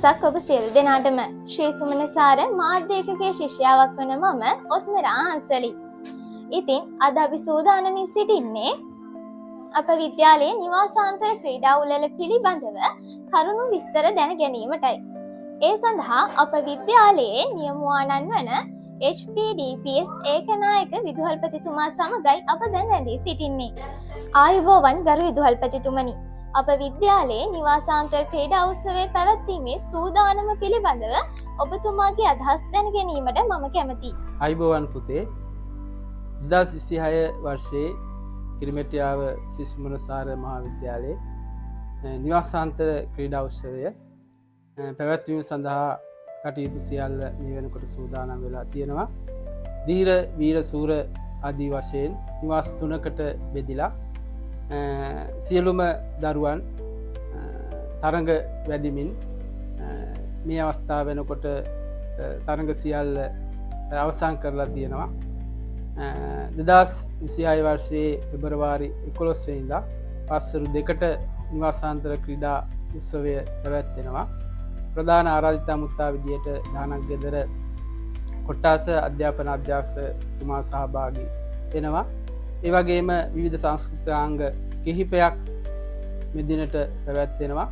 දවසක් ඔබ සියලු දෙනාටම ශ්‍රී සුමනසාර මාධ්‍යකගේ ශිෂ්‍යාවක් වන මම ඔත්මරා හංසලි. ඉතින් අද අපි සූදානමින් සිටින්නේ අප විද්‍යාලයේ නිවාසාන්තර ක්‍රීඩා උළෙල පිළිබඳව කරුණු විස්තර දැන ගැනීමටයි. ඒ සඳහා අප විද්‍යාලයේ නියමුවාණන් වන HPDPS ඒකනායක විදුහල්පතිතුමා සමගයි අප දැන් රැඳී සිටින්නේ. ආයුබෝවන් ගරු විදුහල්පතිතුමනි. අප විද්‍යාලයේ නිවාසාන්තර ක්‍රීඩා උත්සවය පැවැත්වීමේ සූදානම පිළිබඳව ඔබතුමාගේ අදහස් දැන ගැනීමට මම කැමතියි. ආයුබෝවන් පුතේ. 2026 වර්ෂයේ කිරිමැටියාව ශ්‍රී සුමනසාර මහාවිද්‍යාලයේ නිවාසාන්තර ක්‍රීඩා උත්සවය පැවැත්වීම සඳහා කටයුතු සියල්ල මේ වෙනකොට සූදානම් වෙලා තියෙනවා. ධීර වීර සූර ආදී වශයෙන් නිවාස 3කට බෙදිලා සියලුම දරුවන් තරඟ වැදිමින් මේ අවස්ථාව වෙනකොට තරඟ සියල්ල අවසන් කරලා තියෙනවා. 2026 වර්ෂයේ පෙබරවාරි 11 වෙනිදා පස්වරු 2ට නිවාසාන්තර ක්‍රීඩා උත්සවය පැවැත්වෙනවා. ප්‍රධාන ආරාධිත මුත්තා විදියට දානක් ගෙදර කොට්ටාස අධ්‍යාපන අධ්‍යක්ෂකතුමා සහභාගී වෙනවා. ඒ වගේම විවිධ සංස්කෘතිකාංග කිහිපයක් මෙදිනට පැවැත්වෙනවා.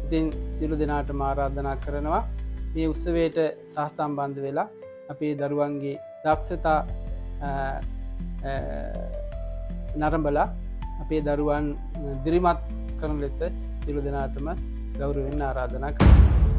ඉතින් සියලු දෙනාටම ආරාධනා කරනවා මේ උත්සවයට සහසම්බන්ධ වෙලා අපේ දරුවන්ගේ දක්ෂතා නරඹලා අපේ දරුවන් දිරිමත් කරන ලෙස සියලු දෙනාටම ගෞරවයෙන් ආරාධනා කරනවා.